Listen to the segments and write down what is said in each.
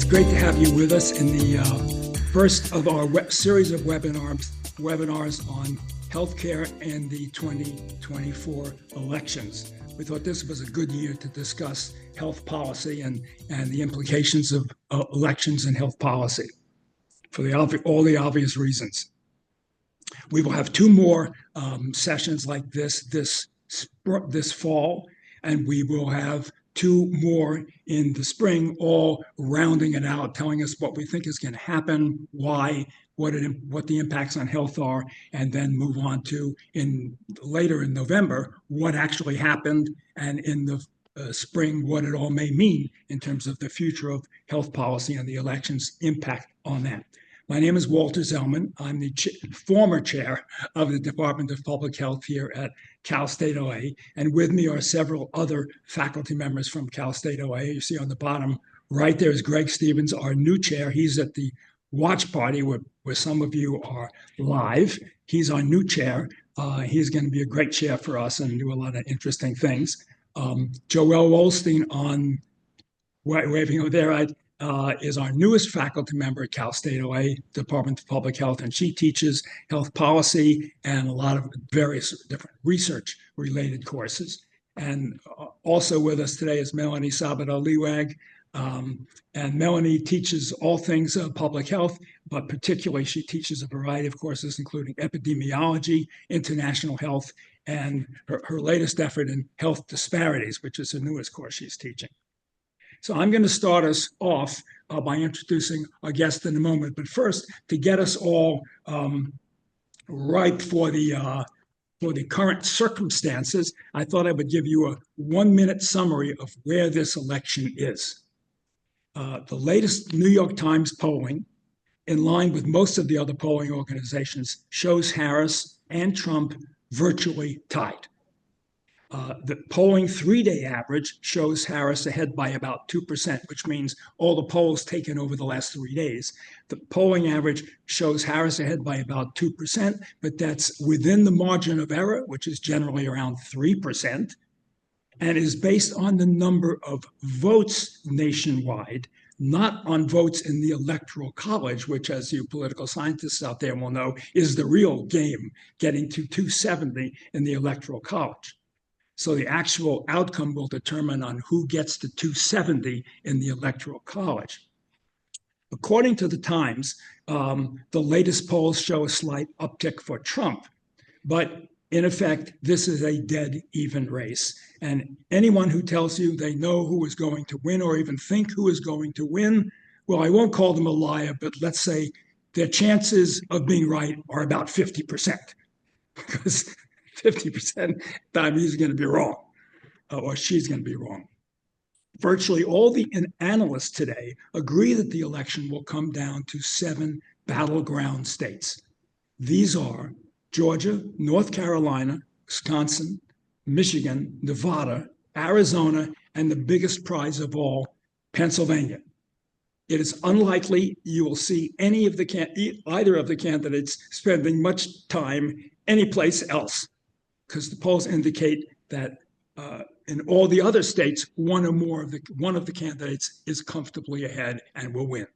great to have you with us in the first of our series of webinars on healthcare and the 2024 elections. We thought this was a good year to discuss health policy and the implications of elections and health policy for all the obvious reasons. We will have two more sessions like this fall, and we will have two more in the spring, all rounding it out, telling us what we think is going to happen, why, what the impacts on health are, and then move on to later in November what actually happened, and in the spring what it all may mean in terms of the future of health policy and the election's impact on that. My name is Walter Zelman. I'm the former chair of the Department of Public Health here at Cal State OA, and with me are several other faculty members from Cal State OA. You see on the bottom right there is Greg Stevens, our new chair. He's at the watch party where some of you are live. He's our new chair. He's going to be a great chair for us and do a lot of interesting things. Joelle Wolstein, on waving over there, is our newest faculty member at Cal State OA, Department of Public Health, and she teaches health policy and a lot of various different research-related courses. And also with us today is Melanie Sabado-Liwag, and Melanie teaches all things public health, but particularly she teaches a variety of courses, including epidemiology, international health, and her latest effort in health disparities, which is the newest course she's teaching. So I'm going to start us off by introducing our guest in a moment. But first, to get us all ripe for the current circumstances, I thought I would give you a 1-minute summary of where this election is. The latest New York Times polling, in line with most of the other polling organizations, shows Harris and Trump virtually tied. The polling 3-day average shows Harris ahead by about 2%, which means all the polls taken over the last 3 days. The polling average shows Harris ahead by about 2%, but that's within the margin of error, which is generally around 3%, and is based on the number of votes nationwide, not on votes in the Electoral College, which, as you political scientists out there will know, is the real game, getting to 270 in the Electoral College. So the actual outcome will determine on who gets to 270 in the Electoral College. According to the Times, the latest polls show a slight uptick for Trump, but in effect, this is a dead even race. And anyone who tells you they know who is going to win or even think who is going to win, well, I won't call them a liar, but let's say their chances of being right are about 50%, because 50% time he's going to be wrong, or she's going to be wrong. Virtually all the analysts today agree that the election will come down to 7 battleground states. These are Georgia, North Carolina, Wisconsin, Michigan, Nevada, Arizona, and the biggest prize of all, Pennsylvania. It is unlikely you will see either of the candidates spending much time anyplace else, because the polls indicate that in all the other states, one of the candidates is comfortably ahead and will win.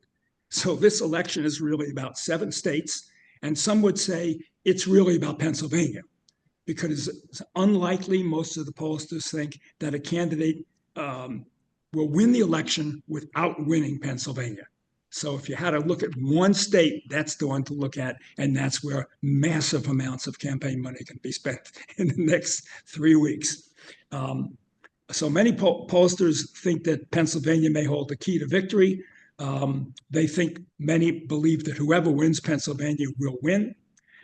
So this election is really about 7 states, and some would say it's really about Pennsylvania, because it's unlikely, most of the pollsters think, that a candidate will win the election without winning Pennsylvania. So if you had to look at one state, that's the one to look at, and that's where massive amounts of campaign money can be spent in the next 3 weeks. So many pollsters think that Pennsylvania may hold the key to victory. Many believe that whoever wins Pennsylvania will win.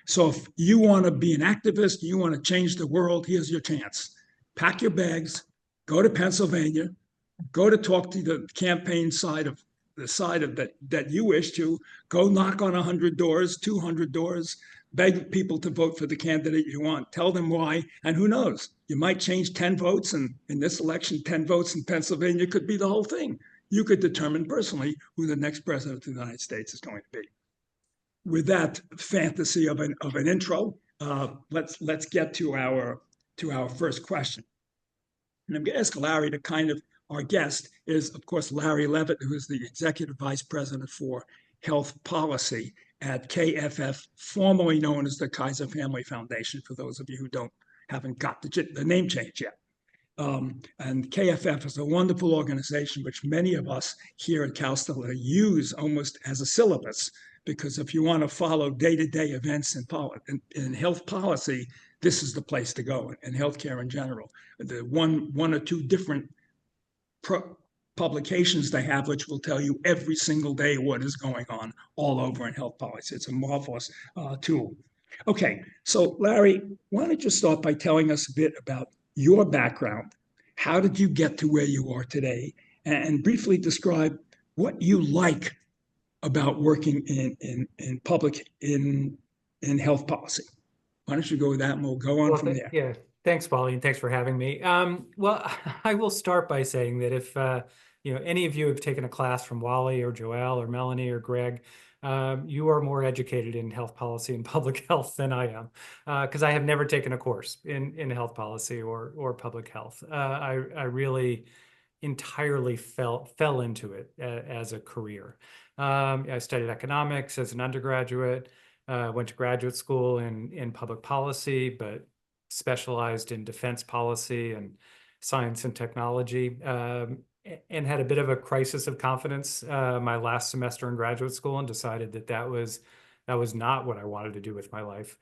So if you want to be an activist, you want to change the world, here's your chance. Pack your bags, go to Pennsylvania, go to talk to the campaign side of that you wish to, go knock on 100 doors, 200 doors, beg people to vote for the candidate you want, tell them why, and who knows, you might change 10 votes, and in this election, 10 votes in Pennsylvania could be the whole thing. You could determine personally who the next president of the United States is going to be. With that fantasy of an intro, let's get to our first question. And I'm going to ask Larry to kind of our guest is, of course, Larry Levitt, who is the Executive Vice President for Health Policy at KFF, formerly known as the Kaiser Family Foundation, for those of you who haven't got the name change yet. And KFF is a wonderful organization, which many of us here at Cal Stella use almost as a syllabus, because if you want to follow day-to-day events in health policy, this is the place to go, in healthcare in general. The one or two different publications they have, which will tell you every single day what is going on all over in health policy. It's a marvelous tool. Okay, so Larry, why don't you start by telling us a bit about your background? How did you get to where you are today? And briefly describe what you like about working in health policy. Why don't you go with that, and we'll go on from there. Yeah, thanks, Wally, and thanks for having me. Well, I will start by saying that if any of you have taken a class from Wally or Joelle or Melanie or Greg, you are more educated in health policy and public health than I am, because I have never taken a course in health policy or public health. I really entirely fell into it as a career. I studied economics as an undergraduate. Went to graduate school in public policy, but specialized in defense policy and science and technology, and had a bit of a crisis of confidence my last semester in graduate school, and decided that was not what I wanted to do with my life.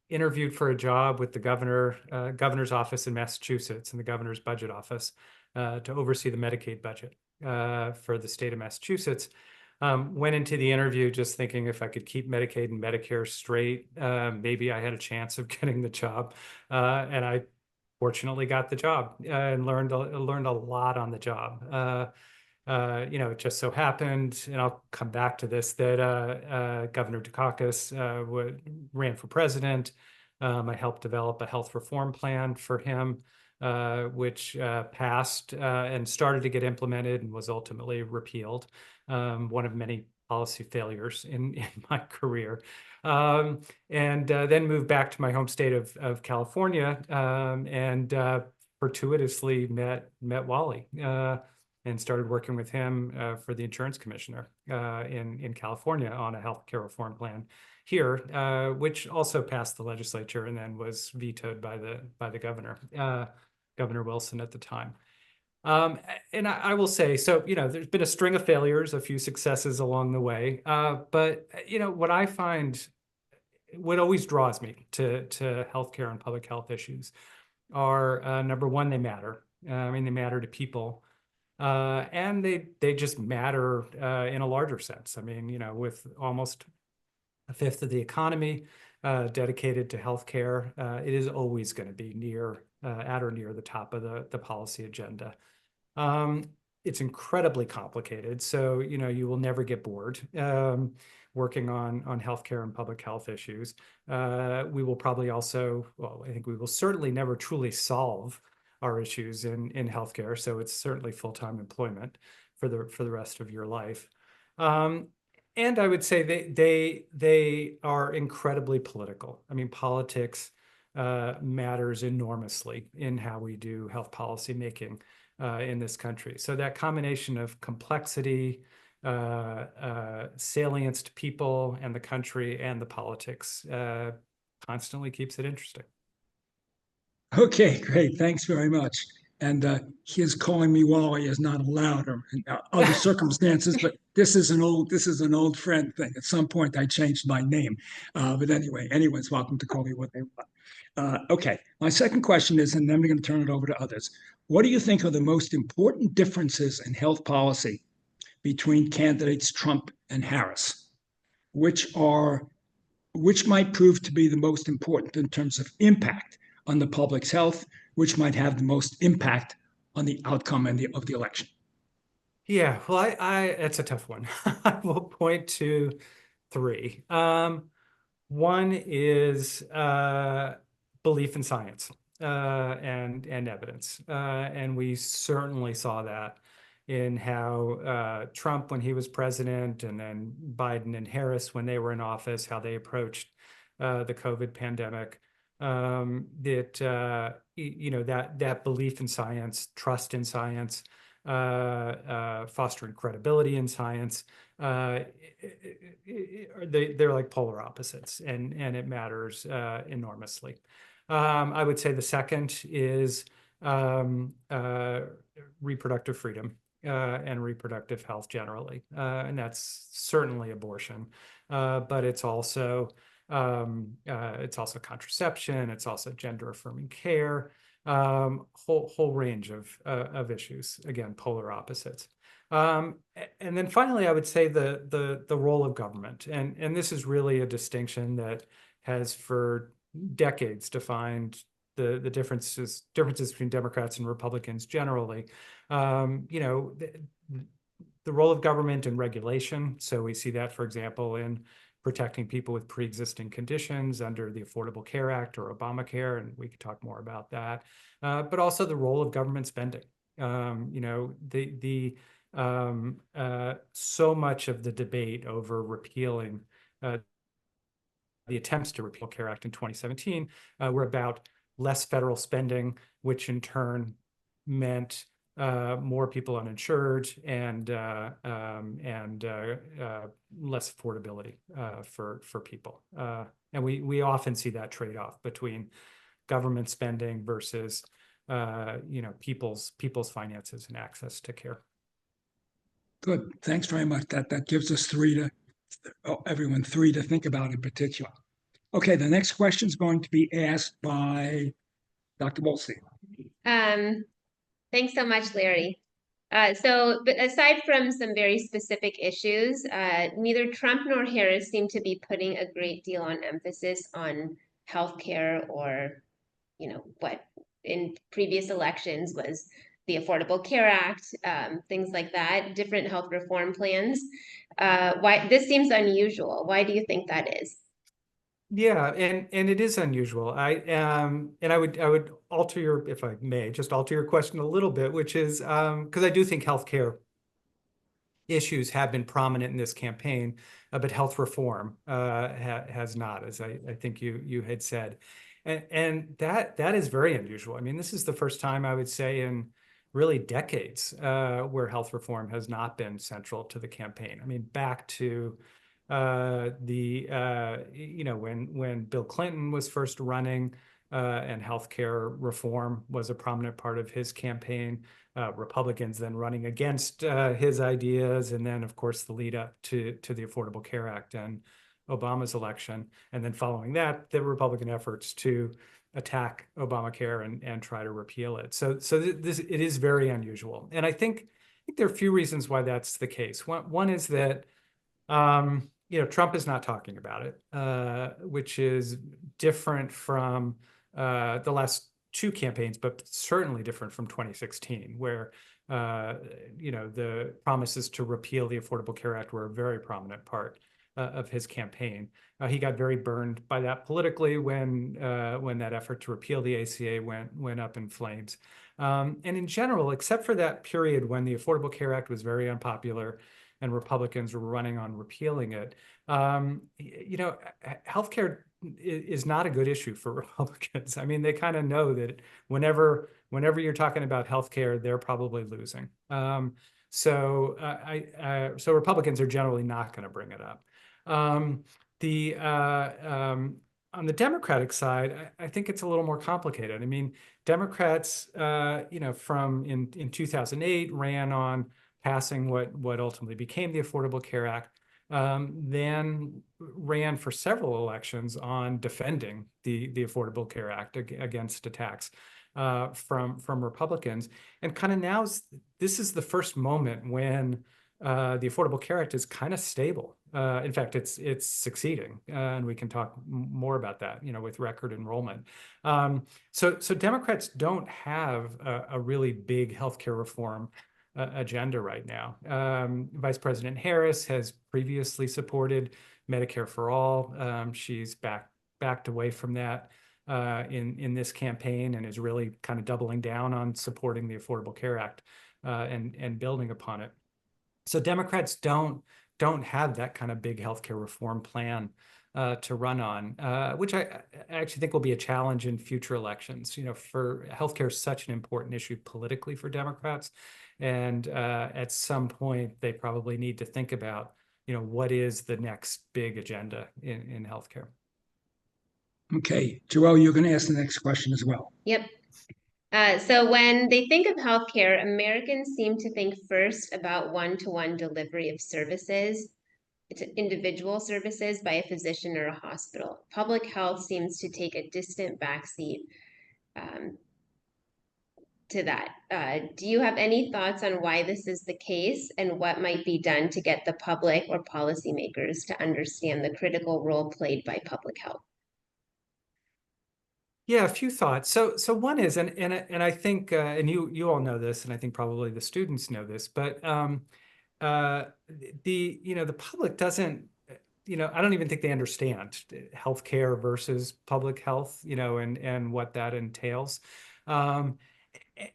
Interviewed for a job with the governor's office in Massachusetts, in the governor's budget office, to oversee the Medicaid budget for the state of Massachusetts. Went into the interview just thinking if I could keep Medicaid and Medicare straight, maybe I had a chance of getting the job. And I fortunately got the job and learned a lot on the job. It just so happened, and I'll come back to this, that Governor Dukakis ran for president. I helped develop a health reform plan for him, which passed and started to get implemented and was ultimately repealed. One of many policy failures in my career. And then moved back to my home state of California, and fortuitously met Wally and started working with him for the insurance commissioner in California on a healthcare reform plan here, which also passed the legislature and then was vetoed by the governor, Governor Wilson at the time. And I will say, so, there's been a string of failures, a few successes along the way. But, what I find, what always draws me to healthcare and public health issues are, number one, they matter. They matter to people. And they just matter in a larger sense. With almost a fifth of the economy dedicated to healthcare, it is always going to be at or near the top of the policy agenda. It's incredibly complicated, so you will never get bored working on healthcare and public health issues. We will probably also, well, I think we will certainly never truly solve our issues in healthcare, so it's certainly full-time employment for the rest of your life. And I would say they are incredibly political. Politics matters enormously in how we do health policy making in this country. So that combination of complexity, salience to people and the country and the politics constantly keeps it interesting. Okay, great. Thanks very much. And his calling me Wally is not allowed in other circumstances, but this is an old friend thing. At some point, I changed my name, but anyway, anyone's welcome to call me what they want. Okay, my second question is, and then we're going to turn it over to others. What do you think are the most important differences in health policy between candidates Trump and Harris? Which might prove to be the most important in terms of impact on the public's health, which might have the most impact on the outcome of the election? Yeah, well, it's a tough one. I will point to three. One is belief in science and evidence. And we certainly saw that in how Trump, when he was president, and then Biden and Harris, when they were in office, how they approached the COVID pandemic. that belief in science, trust in science, fostering credibility in science, they're like polar opposites, and it matters enormously. I would say the second is reproductive freedom and reproductive health generally, and that's certainly abortion, but it's also contraception, it's also gender affirming care, whole range of issues. Again, polar opposites. And then finally, I would say the role of government, and this is really a distinction that has for decades defined the differences between Democrats and Republicans generally. The role of government and regulation. So we see that, for example, in protecting people with pre-existing conditions under the Affordable Care Act or Obamacare, and we could talk more about that. But also the role of government spending. So much of the debate over repealing the attempts to repeal Care Act in 2017 were about less federal spending, which in turn meant more people uninsured and less affordability for people. And we often see that trade-off between government spending versus people's finances and access to care. Good. Thanks very much. That gives us everyone three to think about in particular. Okay, the next question is going to be asked by Dr. Wolstein. Thanks so much, Larry. But aside from some very specific issues, neither Trump nor Harris seem to be putting a great deal on emphasis on healthcare or, what in previous elections was the Affordable Care Act, things like that, different health reform plans. Why this seems unusual? Why do you think that is? Yeah, and it is unusual. I would alter your, if I may, just alter your question a little bit, which is because I do think healthcare issues have been prominent in this campaign, but health reform has not, as I think you had said, and that is very unusual. I mean, this is the first time I would say in really decades where health reform has not been central to the campaign. I mean, back to when Bill Clinton was first running and healthcare reform was a prominent part of his campaign, Republicans then running against his ideas, and then of course the lead up to the Affordable Care Act and Obama's election, and then following that the Republican efforts to attack Obamacare and try to repeal it. So it is very unusual, and I think there are a few reasons why that's the case. One is that Trump is not talking about it, which is different from the last two campaigns, but certainly different from 2016, where the promises to repeal the Affordable Care Act were a very prominent part of his campaign. He got very burned by that politically when that effort to repeal the ACA went up in flames. And in general, except for that period when the Affordable Care Act was very unpopular and Republicans were running on repealing it, healthcare is not a good issue for Republicans. I mean, they kind of know that whenever you're talking about healthcare, they're probably losing. So Republicans are generally not going to bring it up. On the Democratic side, I think it's a little more complicated. I mean, Democrats, from in 2008 ran on passing what ultimately became the Affordable Care Act, then ran for several elections on defending the Affordable Care Act against attacks from Republicans. And kind of now, this is the first moment when the Affordable Care Act is kind of stable. In fact, it's succeeding, and we can talk more about that, with record enrollment. So Democrats don't have a really big healthcare reform agenda right now. Vice President Harris has previously supported Medicare for all. She's backed away from that in this campaign and is really kind of doubling down on supporting the Affordable Care Act and building upon it. So Democrats don't have that kind of big healthcare reform plan to run on, which I actually think will be a challenge in future elections. For healthcare is such an important issue politically for Democrats, and at some point they probably need to think about, what is the next big agenda in healthcare. Okay, Joelle, you're going to ask the next question as well. Yep. So when they think of healthcare, Americans seem to think first about one-to-one delivery of services to individual services by a physician or a hospital. Public health seems to take a distant backseat to that. Do you have any thoughts on why this is the case and what might be done to get the public or policymakers to understand the critical role played by public health? Yeah, a few thoughts. So one is, and I think, and you all know this, and I think probably the students know this, but the public doesn't, I don't even think they understand healthcare versus public health, and what that entails.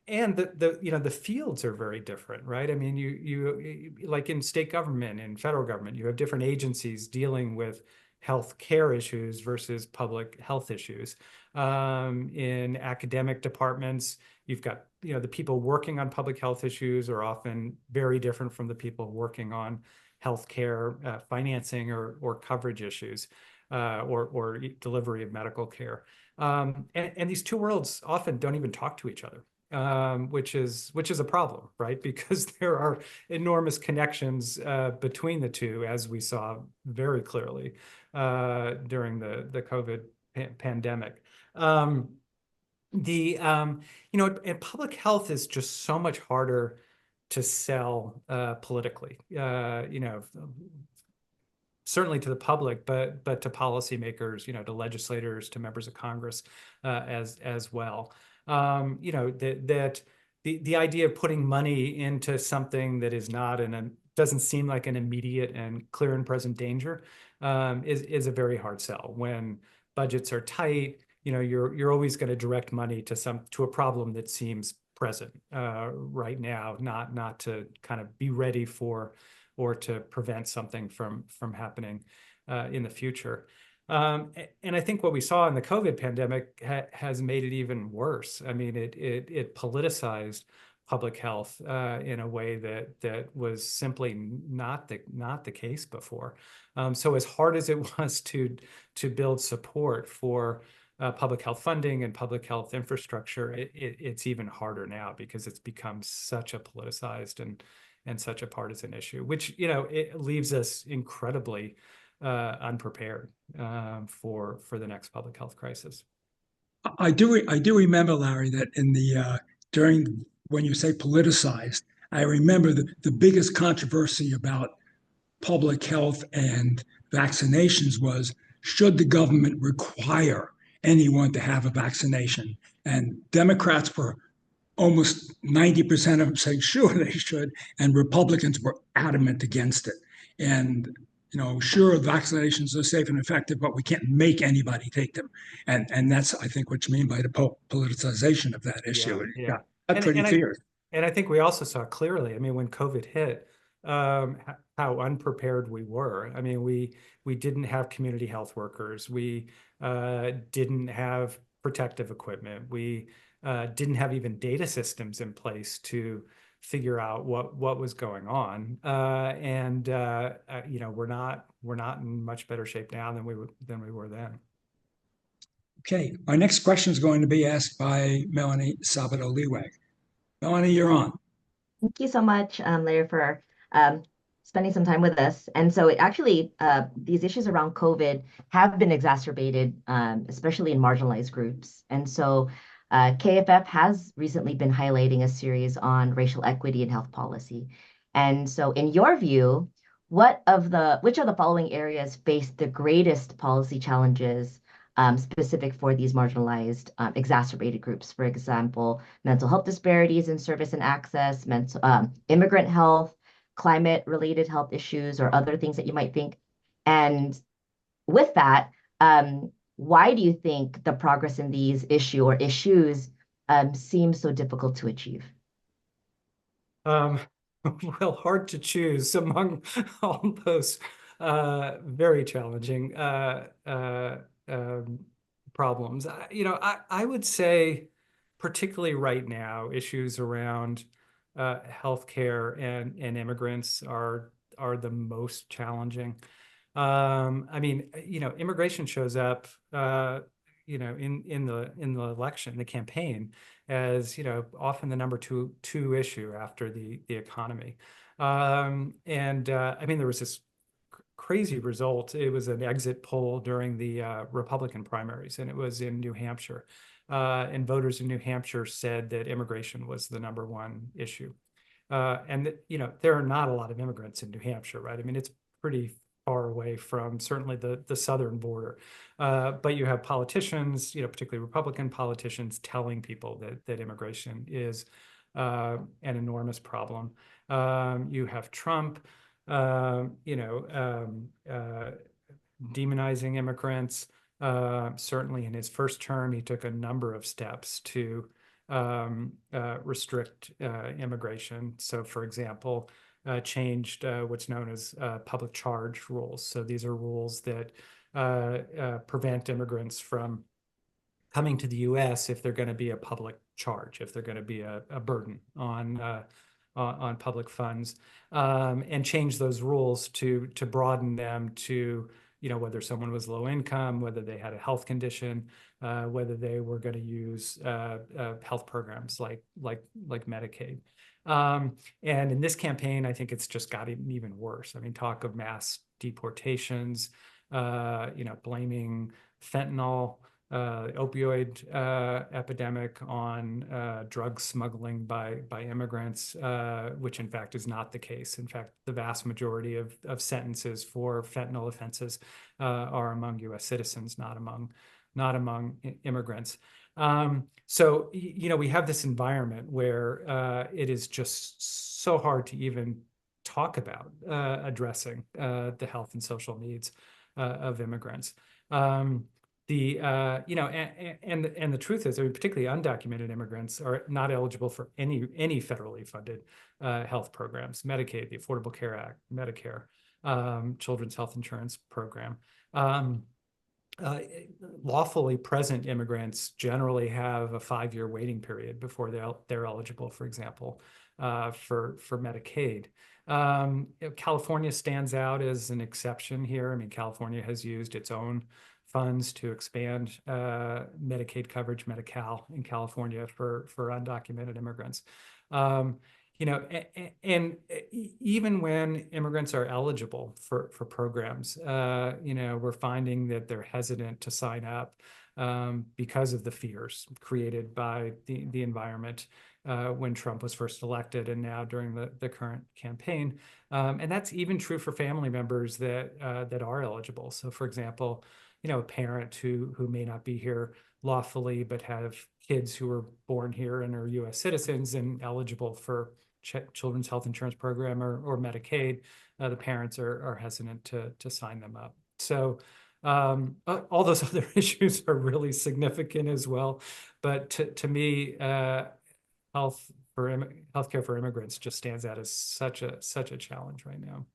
And the fields are very different, right? I mean, you like in state government and federal government, you have different agencies dealing with health care issues versus public health issues. In academic departments, you've got, the people working on public health issues are often very different from the people working on healthcare financing or coverage issues, or delivery of medical care. And these two worlds often don't even talk to each other. Which is a problem, right? Because there are enormous connections between the two, as we saw very clearly during the COVID pandemic. And public health is just so much harder to sell politically. Certainly to the public, but to policymakers, to legislators, to members of Congress as well. That the idea of putting money into something that is not doesn't seem like an immediate and clear and present danger is a very hard sell. When budgets are tight, you're always going to direct money to a problem that seems present right now, not to kind of be ready for or to prevent something from happening in the future. And I think what we saw in the COVID pandemic has made it even worse. I mean, it politicized public health in a way that was simply not the case before. So as hard as it was to build support for public health funding and public health infrastructure, it's even harder now because it's become such a politicized and such a partisan issue, which it leaves us incredibly unprepared for the next public health crisis. I do remember, Larry, that in the during when you say politicized, I remember the biggest controversy about public health and vaccinations was, should the government require anyone to have a vaccination? And Democrats were almost 90% of them saying, sure, they should. And Republicans were adamant against it. And, sure, vaccinations are safe and effective, but we can't make anybody take them. And that's, I think, what you mean by the politicization of that issue. Yeah. That's pretty fierce. And I think we also saw clearly, I mean, when COVID hit, how unprepared we were. I mean, we didn't have community health workers. We didn't have protective equipment. We didn't have even data systems in place to figure out what was going on. We're not in much better shape now than we were then. Okay, our next question is going to be asked by Melanie Sabado-Liwag. Melanie, you're on. Thank you so much, Larry, for spending some time with us. And so actually, these issues around COVID have been exacerbated, especially in marginalized groups. And so KFF has recently been highlighting a series on racial equity and health policy. And so in your view, which of the following areas face the greatest policy challenges specific for these marginalized, exacerbated groups? For example, mental health disparities in service and access, immigrant health, climate-related health issues, or other things that you might think. And with that, why do you think the progress in these issues seems so difficult to achieve? Well, hard to choose among all those very challenging problems. I would say, particularly right now, issues around healthcare and immigrants are the most challenging. I mean, immigration shows up, in the election, the campaign, as often the number two issue after the economy. I mean, there was this crazy result. It was an exit poll during the Republican primaries, and it was in New Hampshire. And voters in New Hampshire said that immigration was the number one issue. And there are not a lot of immigrants in New Hampshire, right? I mean, it's pretty far away from certainly the southern border. But you have politicians, particularly Republican politicians, telling people that immigration is an enormous problem. You have Trump, demonizing immigrants. Certainly in his first term, he took a number of steps to restrict immigration. So, for example, changed what's known as public charge rules. So these are rules that prevent immigrants from coming to the U.S. if they're going to be a public charge, if they're going to be a burden on public funds, and change those rules to broaden them to whether someone was low income, whether they had a health condition, whether they were going to use health programs like Medicaid. And in this campaign, I think it's just gotten even worse. I mean, talk of mass deportations, blaming fentanyl, opioid epidemic on drug smuggling by immigrants, which in fact is not the case. In fact, the vast majority of sentences for fentanyl offenses are among U.S. citizens, not among immigrants. So we have this environment where it is just so hard to even talk about addressing the health and social needs of immigrants. The truth is, I mean, particularly undocumented immigrants are not eligible for any federally funded health programs: Medicaid, the Affordable Care Act, Medicare, Children's Health Insurance Program. Lawfully present immigrants generally have a 5-year waiting period before they're eligible, for example, for Medicaid. California stands out as an exception here. I mean, California has used its own funds to expand Medicaid coverage, Medi-Cal, in California for undocumented immigrants. And even when immigrants are eligible for programs, we're finding that they're hesitant to sign up because of the fears created by the environment when Trump was first elected, and now during the current campaign. And that's even true for family members that are eligible. So, for example, a parent who may not be here lawfully, but have kids who were born here and are U.S. citizens and eligible for Children's Health Insurance Program or Medicaid, the parents are hesitant to sign them up. So all those other issues are really significant as well. But to me, healthcare for immigrants just stands out as such a challenge right now.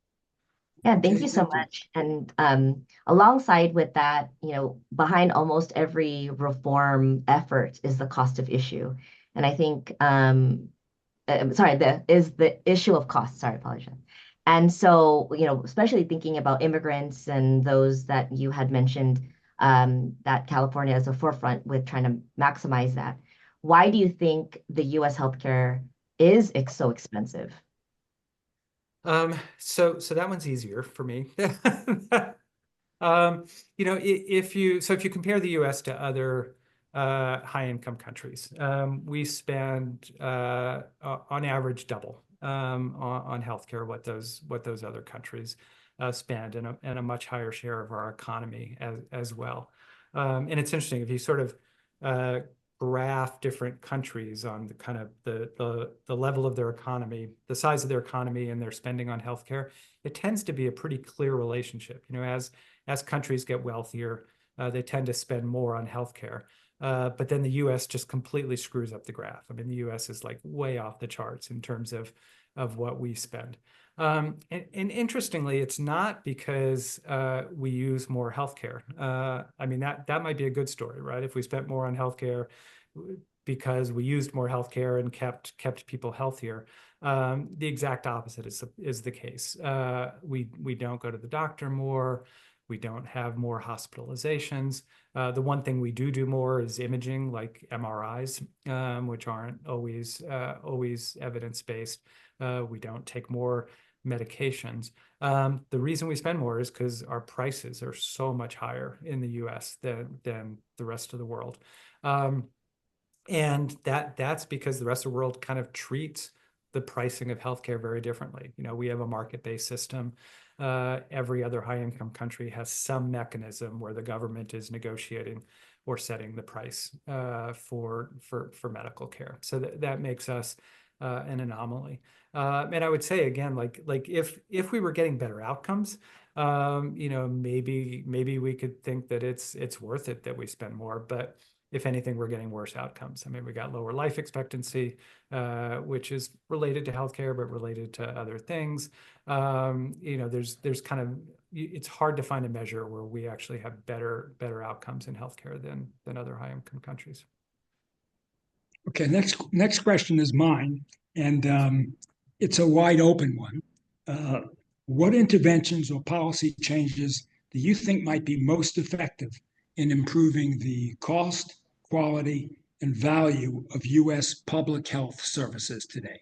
Yeah, thank you so much. And alongside with that, behind almost every reform effort is the cost of issue. And I think, the issue of cost. Sorry, apologize. And so, especially thinking about immigrants and those that you had mentioned, that California is a forefront with trying to maximize that. Why do you think the U.S. healthcare is so expensive? So that one's easier for me. If you compare the U.S. to other high-income countries, we spend on average double on healthcare what those other countries spend, and a much higher share of our economy as well. And it's interesting if you sort of graph different countries on the kind of the level of their economy, the size of their economy, and their spending on healthcare, it tends to be a pretty clear relationship. As countries get wealthier, they tend to spend more on healthcare. But then the US just completely screws up the graph. I mean, the US is like way off the charts in terms of what we spend. And interestingly, it's not because we use more healthcare. I mean, that might be a good story, right? If we spent more on healthcare because we used more healthcare and kept people healthier. The exact opposite is the case. We don't go to the doctor more. We don't have more hospitalizations. The one thing we do more is imaging, like MRIs, which aren't always evidence-based. We don't take more medications. The reason we spend more is because our prices are so much higher in the US than the rest of the world. And that's because the rest of the world kind of treats the pricing of healthcare very differently. You know, we have a market-based system. Every other high-income country has some mechanism where the government is negotiating or setting the price for medical care. So that makes us an anomaly. And I would say again, like if we were getting better outcomes, you know, maybe we could think that it's worth it that we spend more, but if anything, we're getting worse outcomes. I mean, we got lower life expectancy, which is related to healthcare, but related to other things. You know, there's kind of, it's hard to find a measure where we actually have better outcomes in healthcare than other high-income countries. Okay, next question is mine, and it's a wide open one. What interventions or policy changes do you think might be most effective in improving the cost, quality, and value of U.S. public health services today?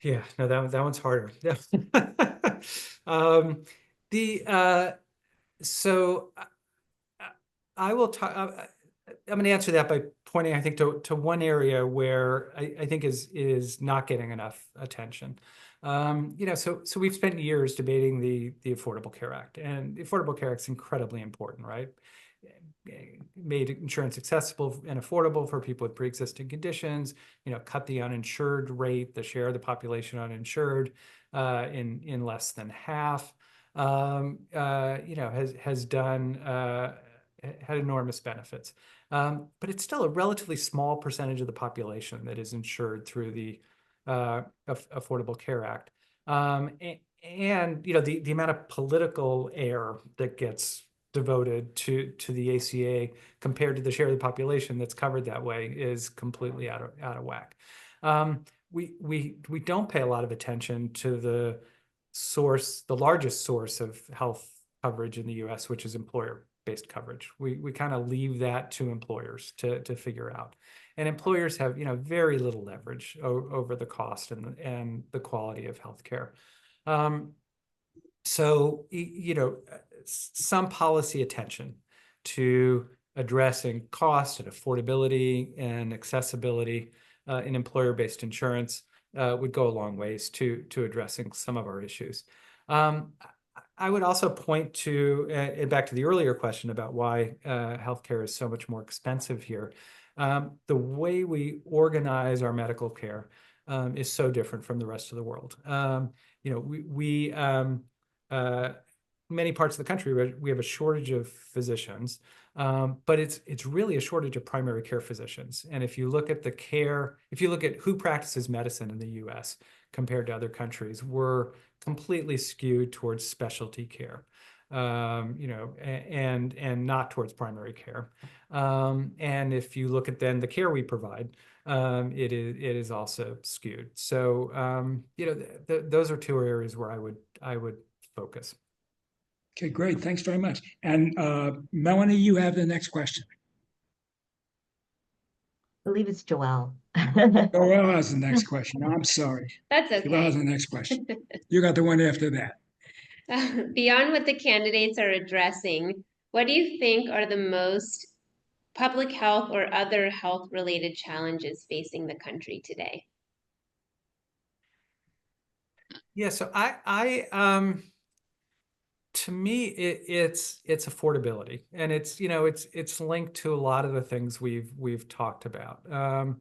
Yeah, no, that one's harder. So I will talk. I'm going to answer that by pointing, I think, to one area where I think is not getting enough attention. You know, so we've spent years debating the Affordable Care Act, and the Affordable Care Act is incredibly important, right? Made insurance accessible and affordable for people with pre-existing conditions, you know, cut the uninsured rate, the share of the population uninsured in less than half, you know, has done, had enormous benefits. But it's still a relatively small percentage of the population that is insured through the Affordable Care Act. And you know, the amount of political air that gets devoted to the ACA compared to the share of the population that's covered that way is completely out of whack. We don't pay a lot of attention to the largest source of health coverage in the US, which is employer-based coverage. We kind of leave that to employers to figure out. And employers have, you know, very little leverage over the cost and the quality of healthcare. So, you know, some policy attention to addressing cost and affordability and accessibility in employer-based insurance would go a long ways to addressing some of our issues. I would also point to, and back to the earlier question about why healthcare is so much more expensive here. The way we organize our medical care is so different from the rest of the world. You know, many parts of the country, we have a shortage of physicians, but it's really a shortage of primary care physicians. And if you look at if you look at who practices medicine in the US compared to other countries, we're completely skewed towards specialty care, you know, and not towards primary care. And if you look at then the care we provide, it is also skewed. So, you know, those are two areas where I would focus. Okay, great. Thanks very much. And Melanie, you have the next question. I believe it's Joelle. Joelle has the next question. I'm sorry. That's okay. Joelle has the next question. You got the one after that. Beyond what the candidates are addressing, what do you think are the most public health or other health-related challenges facing the country today? Yeah, so to me, it's affordability, and it's, you know, it's linked to a lot of the things we've talked about. And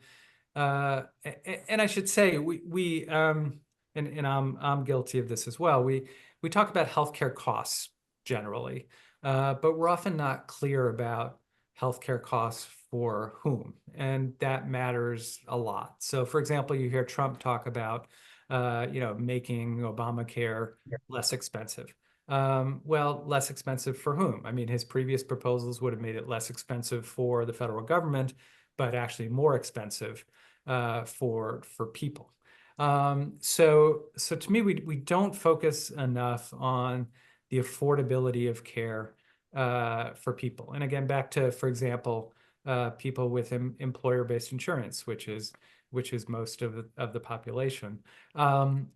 I should say and I'm guilty of this as well. We talk about healthcare costs generally, but we're often not clear about healthcare costs for whom, and that matters a lot. So, for example, you hear Trump talk about, making Obamacare less expensive. Well, less expensive for whom? I mean, his previous proposals would have made it less expensive for the federal government, but actually more expensive for people. So to me, we don't focus enough on the affordability of care for people. And again, back to, for example, people with employer-based insurance, which is most of the population. The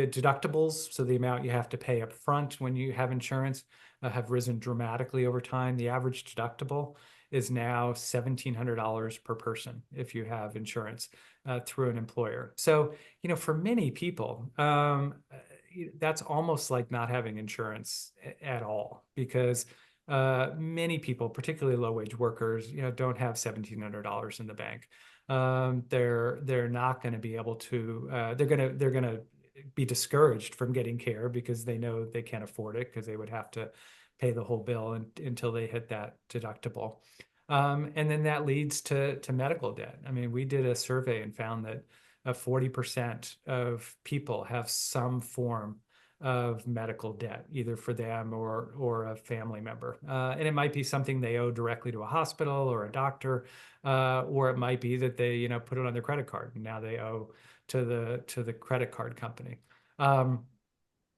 deductibles, so the amount you have to pay up front when you have insurance, have risen dramatically over time. The average deductible is now $1,700 per person if you have insurance through an employer. So, for many people, that's almost like not having insurance at all, because many people, particularly low-wage workers, don't have $1,700 in the bank. They're not going to be able to. They're going to be discouraged from getting care because they know they can't afford it, because they would have to pay the whole bill until they hit that deductible. And then that leads to medical debt. I mean, we did a survey and found that 40% of people have some form of medical debt, either for them or a family member. And it might be something they owe directly to a hospital or a doctor, or it might be that they, put it on their credit card and now they owe to the credit card company.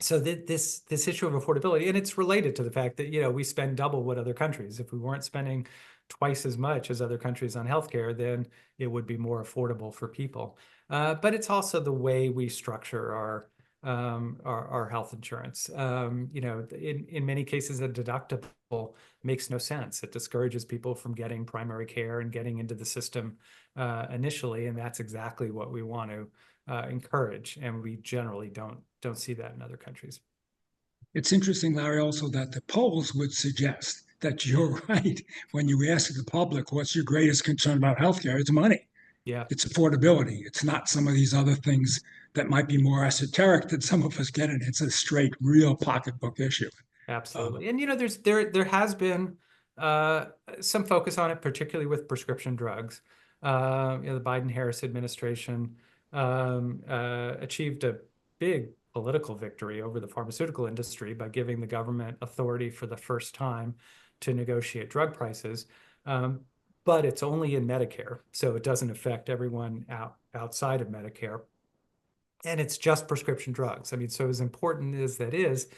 So this issue of affordability, and it's related to the fact that, we spend double what other countries. If we weren't spending twice as much as other countries on healthcare, then it would be more affordable for people. But it's also the way we structure our health insurance. In many cases, a deductible makes no sense. It discourages people from getting primary care and getting into the system initially, and that's exactly what we want to encourage. And we generally don't see that in other countries. It's interesting, Larry, also that the polls would suggest that you're right. When you ask the public, what's your greatest concern about healthcare? It's money. Yeah. It's affordability. It's not some of these other things that might be more esoteric that some of us get it. It's a straight, real pocketbook issue. Absolutely. And there has been some focus on it, particularly with prescription drugs. The Biden-Harris administration achieved a big political victory over the pharmaceutical industry by giving the government authority for the first time to negotiate drug prices. But it's only in Medicare, so it doesn't affect everyone outside of Medicare. And it's just prescription drugs. I mean, so as important as that is,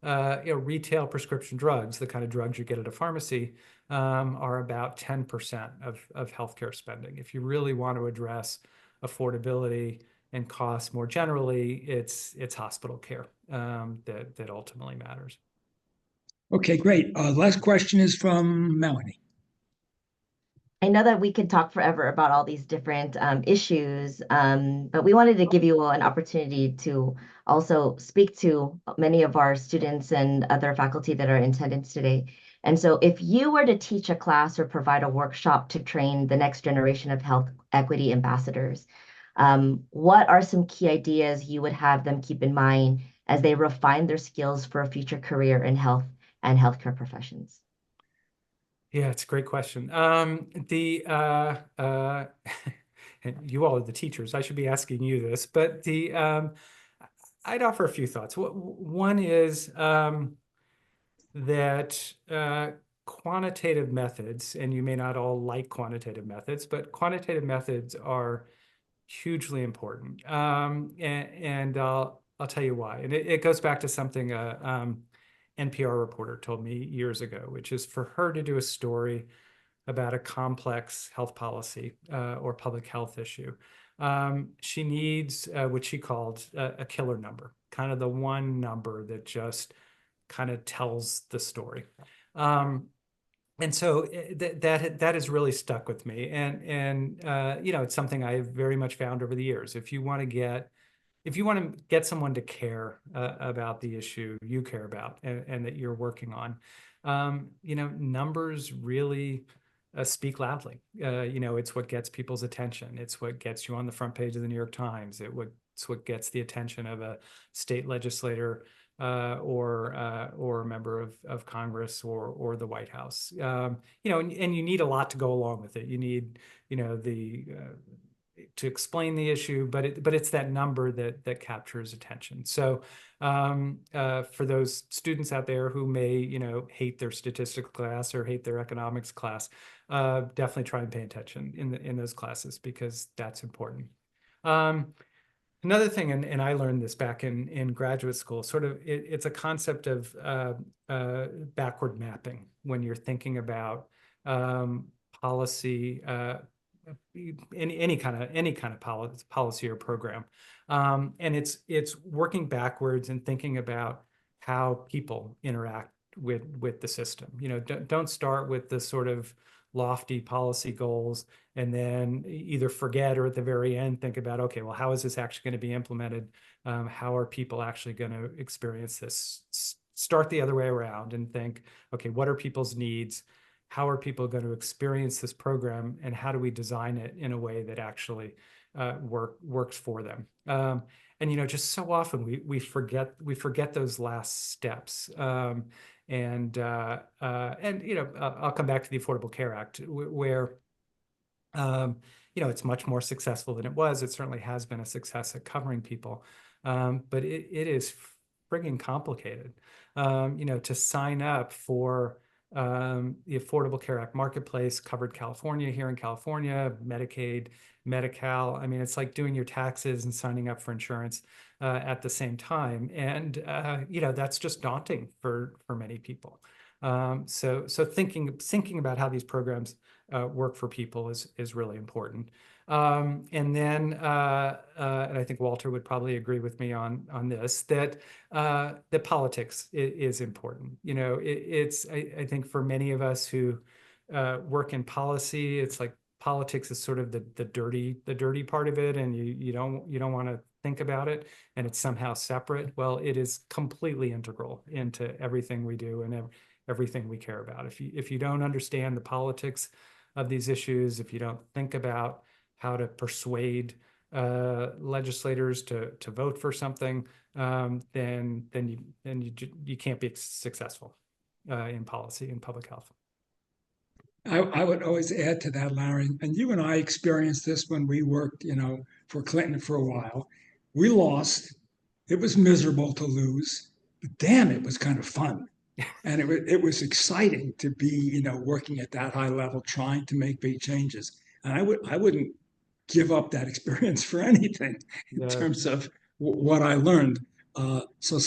retail prescription drugs, the kind of drugs you get at a pharmacy, are about 10% of healthcare spending. If you really want to address affordability and costs more generally, it's hospital care that ultimately matters. Okay, great. Last question is from Melanie. I know that we could talk forever about all these different issues, but we wanted to give you all an opportunity to also speak to many of our students and other faculty that are in attendance today. And so if you were to teach a class or provide a workshop to train the next generation of health equity ambassadors, what are some key ideas you would have them keep in mind as they refine their skills for a future career in health and healthcare professions? Yeah, it's a great question. You all are the teachers. I should be asking you this, but I'd offer a few thoughts. One is that quantitative methods, and you may not all like quantitative methods, but quantitative methods are hugely important. And I'll tell you why. And it goes back to something NPR reporter told me years ago, which is for her to do a story about a complex health policy or public health issue, she needs what she called a killer number, kind of the one number that just kind of tells the story. And so that has really stuck with me. And it's something I've very much found over the years. If you want to get someone to care about the issue you care about and that you're working on, numbers really speak loudly. It's what gets people's attention. It's what gets you on the front page of the New York Times. It's what gets the attention of a state legislator or a member of Congress or the White House. You know, and you need a lot to go along with it. You need, you know, to explain the issue, but it's that number that captures attention. So for those students out there who may, you know, hate their statistics class or hate their economics class, definitely try and pay attention in those classes, because that's important. Another thing, and I learned this back in graduate school, sort of it's a concept of backward mapping when you're thinking about policy, any kind of policy or program, and it's working backwards and thinking about how people interact with the system. You know, don't start with the sort of lofty policy goals and then either forget or at the very end think about, okay, well, how is this actually going to be implemented? How are people actually going to experience this? Start the other way around and think, okay, what are people's needs? How are people going to experience this program, and how do we design it in a way that actually works for them? And you know, just so often we forget those last steps. And you know, I'll come back to the Affordable Care Act, where you know, it's much more successful than it was. It certainly has been a success at covering people, but it is frigging complicated. You know, to sign up for the Affordable Care Act marketplace, covered California here in California, Medicaid, Medi-Cal. I mean, it's like doing your taxes and signing up for insurance at the same time. And, you know, that's just daunting for many people. So thinking about how these programs work for people is really important. And then, and I think Walter would probably agree with me on this, that politics is important. You know, I think for many of us who work in policy, it's like politics is sort of the dirty part of it, and you don't want to think about it, and it's somehow separate. Well, it is completely integral into everything we do and everything we care about. If you don't understand the politics of these issues, if you don't think about how to persuade legislators to vote for something, then you can't be successful in policy and public health. I would always add to that, Larry, and you and I experienced this when we worked, you know, for Clinton for a while. We lost. It was miserable to lose, but damn, it was kind of fun. And it was exciting to be, you know, working at that high level, trying to make big changes. And I wouldn't give up that experience for anything in terms of what I learned. So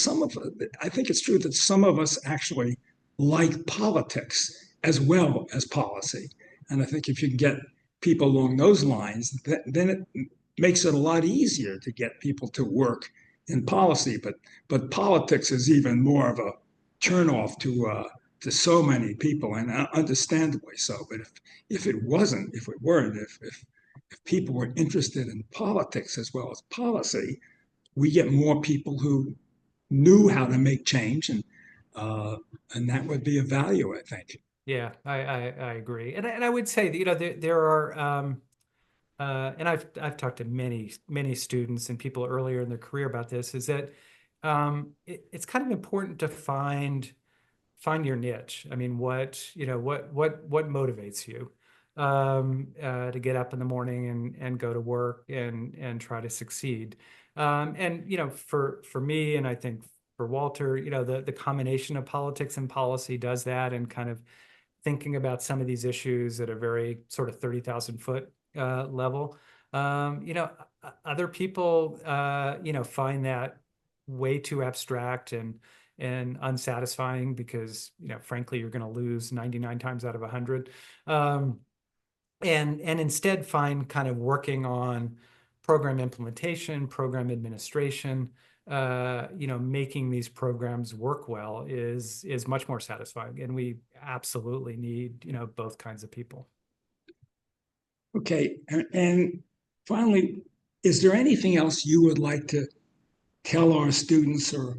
I think it's true that some of us actually like politics as well as policy. And I think if you can get people along those lines, then it makes it a lot easier to get people to work in policy. But politics is even more of a turnoff to so many people, and understandably so. But if it weren't, if people were interested in politics as well as policy, we get more people who knew how to make change, and that would be a value, I think. Yeah, I agree, and I would say that, you know, there are and I've talked to many students and people earlier in their career about this, is that it's kind of important to find your niche. I mean, what motivates you to get up in the morning and go to work and try to succeed. And you know, for me, and I think for Walter, you know, the combination of politics and policy does that, and kind of thinking about some of these issues at a very sort of 30,000 foot level. You know, other people, you know, find that way too abstract and unsatisfying, because, you know, frankly, you're going to lose 99 times out of 100. And instead find kind of working on program implementation, program administration, you know, making these programs work well is much more satisfying. And we absolutely need, you know, both kinds of people. Okay. And finally, is there anything else you would like to tell our students, or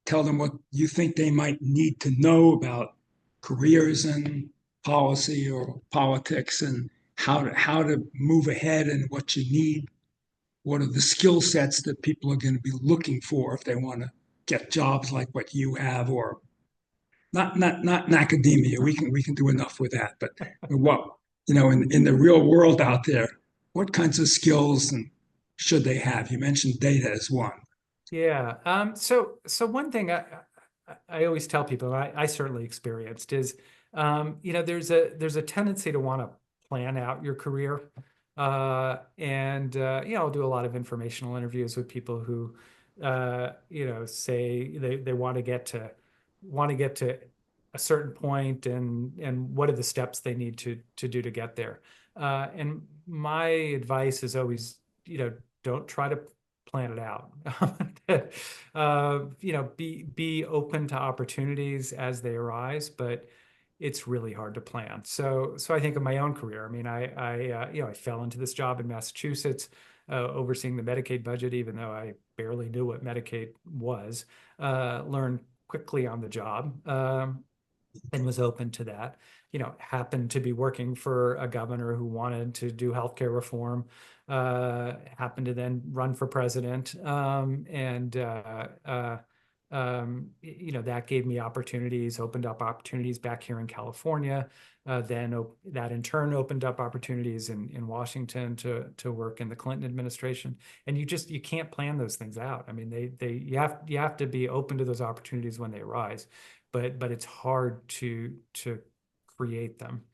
tell them what you think they might need to know about careers in policy or politics, and how to move ahead, and what you need? What are the skill sets that people are going to be looking for if they want to get jobs like what you have, or not in academia. We can do enough with that. But what, in the real world out there, what kinds of skills and should they have? You mentioned data as one. Yeah. So one thing I always tell people, and I certainly experienced, is there's a tendency to want to plan out your career, and I'll do a lot of informational interviews with people who say they want to get to a certain point, and what are the steps they need to do to get there. And my advice is always, don't try to plan it out. Be open to opportunities as they arise, but it's really hard to plan. So I think of my own career. I mean, I fell into this job in Massachusetts, overseeing the Medicaid budget, even though I barely knew what Medicaid was. Learned quickly on the job, and was open to that. Happened to be working for a governor who wanted to do healthcare reform. Happened to then run for president, and that gave me opportunities, opened up opportunities back here in California. Then that in turn opened up opportunities in Washington to work in the Clinton administration. And you can't plan those things out. I mean, you have to be open to those opportunities when they arise, but it's hard to create them.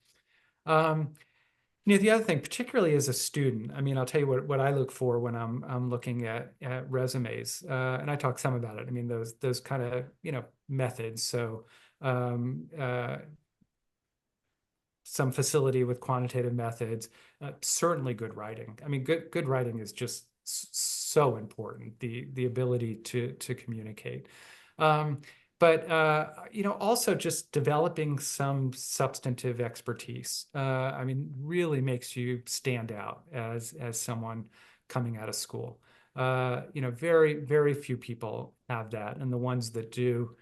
The other thing, particularly as a student, I mean, I'll tell you what I look for when I'm looking at resumes, and I talk some about it. I mean, those kind of methods. So some facility with quantitative methods, certainly good writing. I mean, good writing is just so important. The ability to communicate. But also just developing some substantive expertise. I mean, really makes you stand out as someone coming out of school. Very, very few people have that, and the ones that do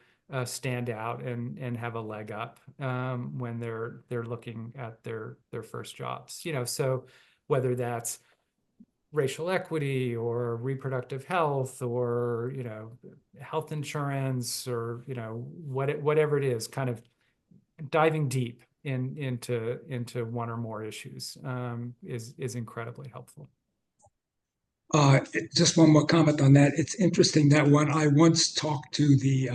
stand out and have a leg up when they're looking at their first jobs. So whether that's racial equity or reproductive health or health insurance or whatever it is, kind of diving deep into one or more issues is incredibly helpful. Just one more comment on that. It's interesting that when I once talked to the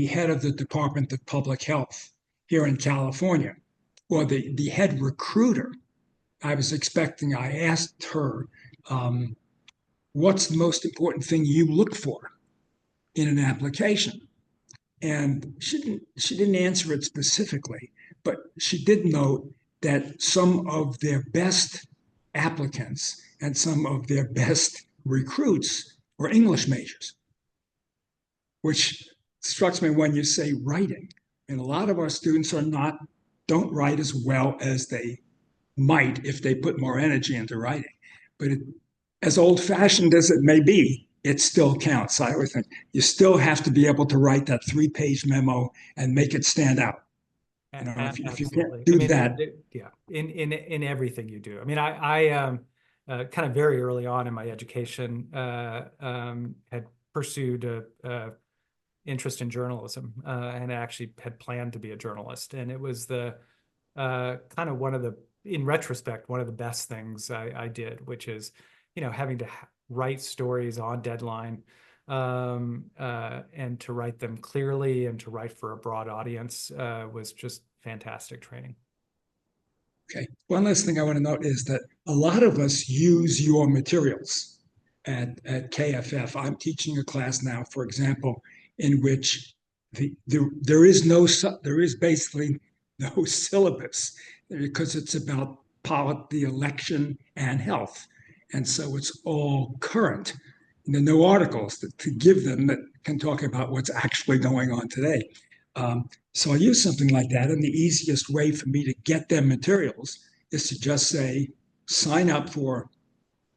head of the Department of Public Health here in California, or the head recruiter, I asked her, what's the most important thing you look for in an application? And she didn't answer it specifically, but she did note that some of their best applicants and some of their best recruits were English majors, which struck me when you say writing. And a lot of our students don't write as well as they might if they put more energy into writing. But as old-fashioned as it may be, it still counts. I always think you still have to be able to write that 3-page memo and make it stand out. If you can't do that, yeah, in everything you do. I mean, I kind of very early on in my education had pursued a interest in journalism, and actually had planned to be a journalist. And it was the kind of in retrospect, one of the best things I did, which is, having to write stories on deadline, and to write them clearly and to write for a broad audience was just fantastic training. Okay. One last thing I want to note is that a lot of us use your materials at KFF. I'm teaching a class now, for example, in which there is basically no syllabus, because it's about the election and health. And so it's all current. And there are no articles to give them that can talk about what's actually going on today. So I use something like that. And the easiest way for me to get them materials is to just say, sign up for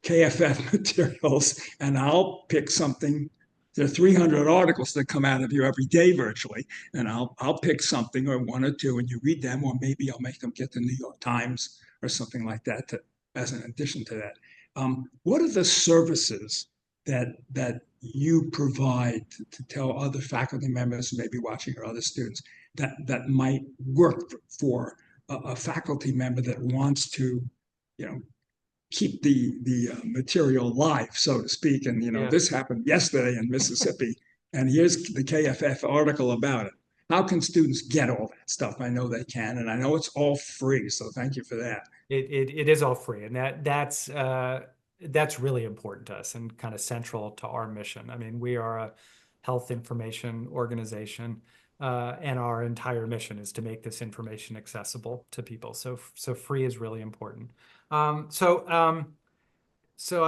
KFF materials, and I'll pick something. There are 300 articles that come out of you every day virtually, and I'll pick something or one or two, and you read them, or maybe I'll make them get the New York Times or something like that as an addition to that. What are the services that you provide to tell other faculty members who may be watching or other students that might work for a faculty member that wants to, you know, keep the material alive, so to speak. And, you know, this happened yesterday in Mississippi, and here's the KFF article about it. How can students get all that stuff? I know they can, and I know it's all free. So thank you for that. It is all free, and that's really important to us and kind of central to our mission. I mean, we are a health information organization, and our entire mission is to make this information accessible to people. So free is really important. So I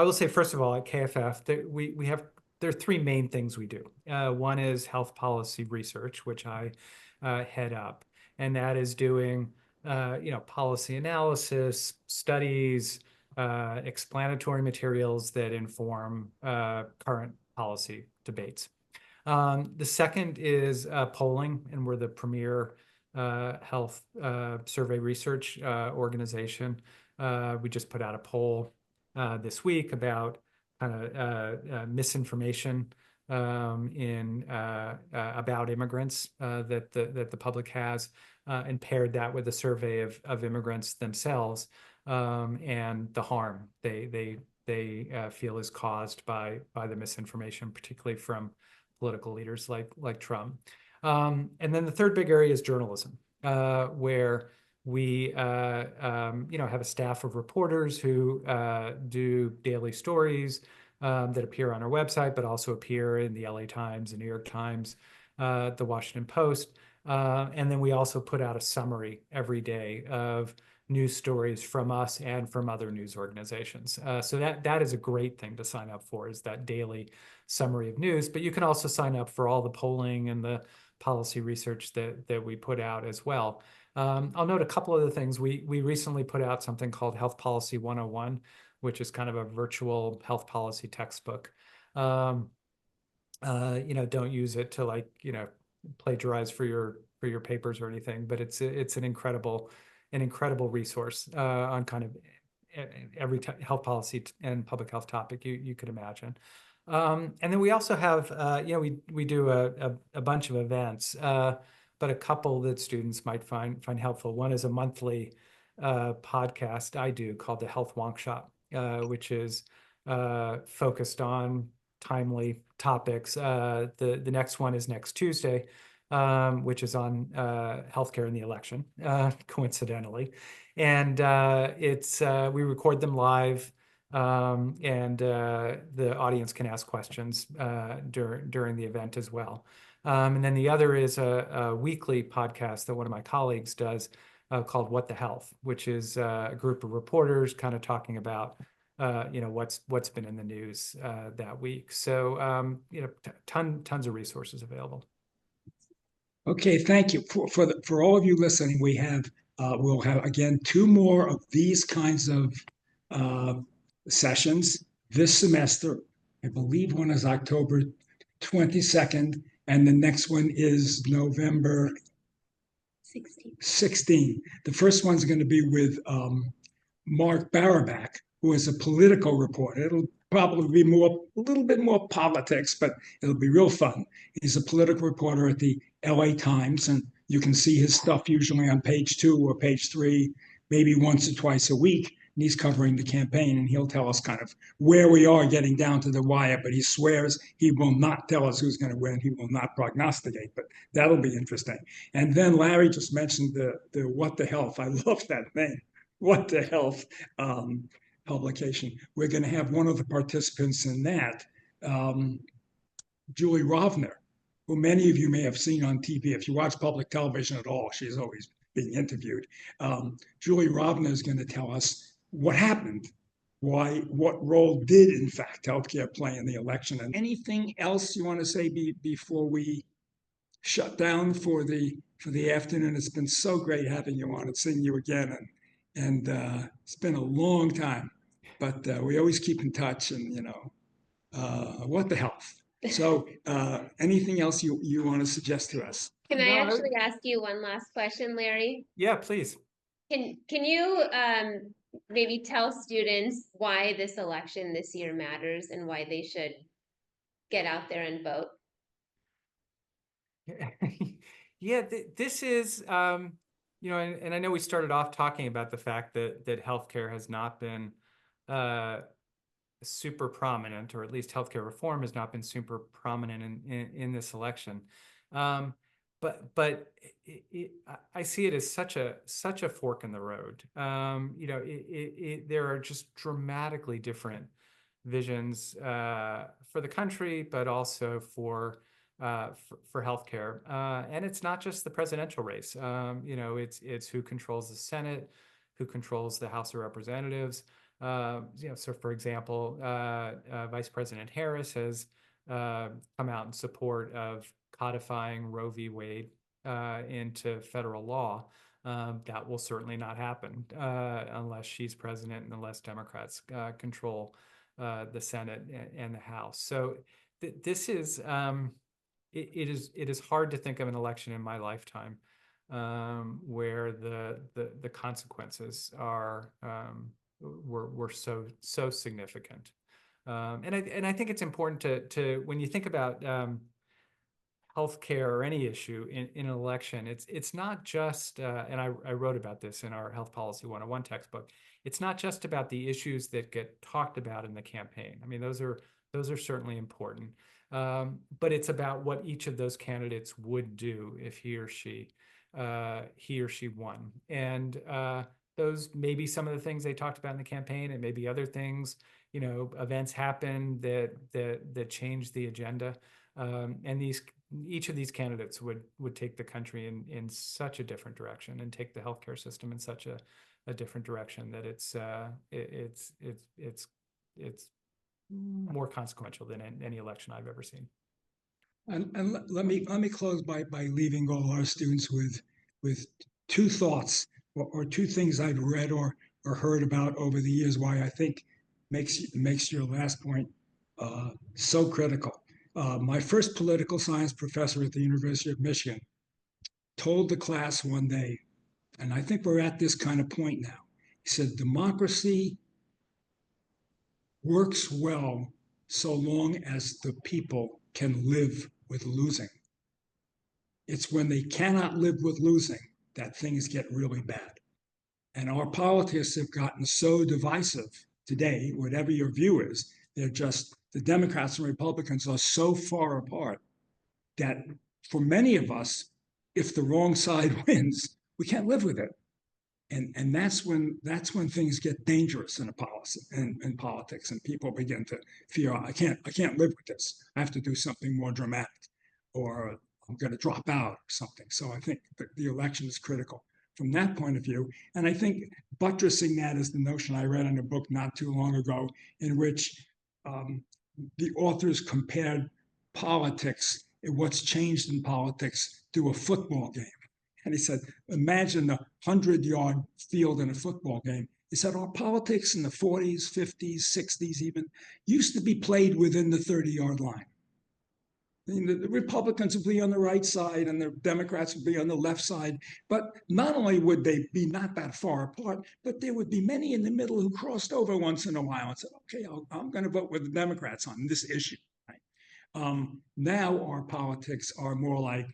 will say, first of all, at KFF, there are three main things we do. One is health policy research, which I head up, and that is doing policy analysis, studies, explanatory materials that inform current policy debates. The second is polling, and we're the premier health survey research organization. We just put out a poll this week about kind of misinformation about immigrants that the public has, and paired that with a survey of immigrants themselves, and the harm they feel is caused by the misinformation, particularly from political leaders like Trump. And then the third big area is journalism, where we have a staff of reporters who do daily stories that appear on our website, but also appear in the LA Times, the New York Times, the Washington Post. And then we also put out a summary every day of news stories from us and from other news organizations. So that is a great thing to sign up for, is that daily summary of news. But you can also sign up for all the polling and the policy research that we put out as well. I'll note a couple of the things. We recently put out something called Health Policy 101, which is kind of a virtual health policy textbook. Don't use it to plagiarize for your papers or anything, but it's an incredible resource on kind of every health policy and public health topic you could imagine. And then we also have, we do a bunch of events, but a couple that students might find helpful. One is a monthly podcast I do called the Health Wonk Shop, which is focused on timely topics. The next one is next Tuesday, which is on healthcare in the election, coincidentally. And we record them live, and the audience can ask questions during the event as well. And then the other is a weekly podcast that one of my colleagues does called What the Health, which is a group of reporters kind of talking about what's been in the news that week. So tons of resources available. Okay, thank you for all of you listening. We'll have again 2 more of these kinds of sessions this semester. I believe one is October 22nd, and the next one is November 16. The first one's going to be with Mark Barabak, who is a political reporter. It'll probably be a little bit more politics, but it'll be real fun. He's a political reporter at the LA Times, and you can see his stuff usually on page 2 or page 3, maybe once or twice a week. And he's covering the campaign, and he'll tell us kind of where we are getting down to the wire, but he swears he will not tell us who's going to win. He will not prognosticate, but that'll be interesting. And then Larry just mentioned the What the Health. I love that name, What the Health publication. We're going to have one of the participants in that, Julie Rovner, who many of you may have seen on TV. If you watch public television at all, she's always being interviewed. Julie Rovner is going to tell us what happened, what role did, in fact, healthcare play in the election. And anything else you want to say before we shut down for the afternoon? It's been so great having you on and seeing you again. And it's been a long time, but we always keep in touch, and, what the health. So anything else you want to suggest to us? Can I actually ask you one last question, Larry? Yeah, please. Can you maybe tell students why this election this year matters and why they should get out there and vote? Yeah, this is, and I know we started off talking about the fact that healthcare has not been super prominent, or at least healthcare reform has not been super prominent in this election. But I see it as such a fork in the road. There are just dramatically different visions for the country, but also for healthcare, and it's not just the presidential race. It's who controls the Senate, who controls the House of Representatives. So for example, Vice President Harris has come out in support of codifying Roe v. Wade into federal law. That will certainly not happen unless she's president and unless Democrats control the Senate and the House. So this is it is hard to think of an election in my lifetime where the consequences were so significant. And I think it's important to when you think about healthcare or any issue in an election, it's not just, and I wrote about this in our Health Policy 101 textbook, it's not just about the issues that get talked about in the campaign. I mean, those are certainly important, but it's about what each of those candidates would do if he or she won. And those may be some of the things they talked about in the campaign, and maybe other things, events happen that change the agenda. And each of these candidates would take the country in such a different direction, and take the healthcare system in such a different direction, that it's more consequential than any election I've ever seen. And let me close by leaving all our students with two thoughts or two things I've read or heard about over the years, why I think makes your last point so critical. My first political science professor at the University of Michigan told the class one day, and I think we're at this kind of point now, he said, democracy works well so long as the people can live with losing. It's when they cannot live with losing that things get really bad. And our politics have gotten so divisive today, whatever your view is, the Democrats and Republicans are so far apart that for many of us, if the wrong side wins, we can't live with it. And that's when things get dangerous in politics, and people begin to fear, I can't live with this. I have to do something more dramatic, or I'm going to drop out or something. So I think that the election is critical from that point of view. And I think buttressing that is the notion I read in a book not too long ago, in which the authors compared politics and what's changed in politics to a football game. And he said, imagine a 100-yard field in a football game. He said, our politics in the 40s, 50s, 60s even used to be played within the 30-yard line. I mean, the Republicans would be on the right side and the Democrats would be on the left side. But not only would they be not that far apart, but there would be many in the middle who crossed over once in a while and said, okay, I'm going to vote with the Democrats on this issue. Right? Now our politics are more like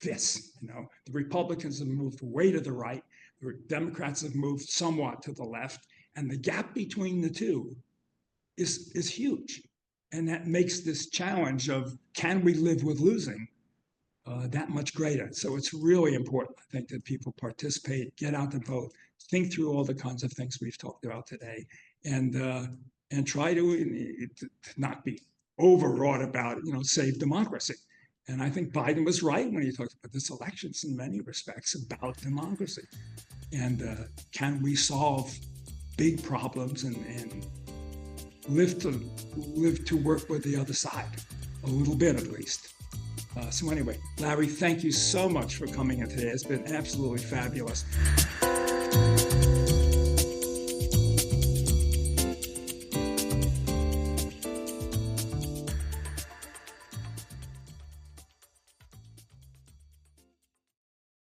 this. The Republicans have moved way to the right. The Democrats have moved somewhat to the left. And the gap between the two is huge. And that makes this challenge of can we live with losing that much greater. So it's really important, I think, that people participate, get out to vote, think through all the kinds of things we've talked about today, and try to not be overwrought about, save democracy. And I think Biden was right when he talked about this election's in many respects about democracy. And can we solve big problems and live to work with the other side, a little bit at least. So anyway, Larry, thank you so much for coming in today. It's been absolutely fabulous.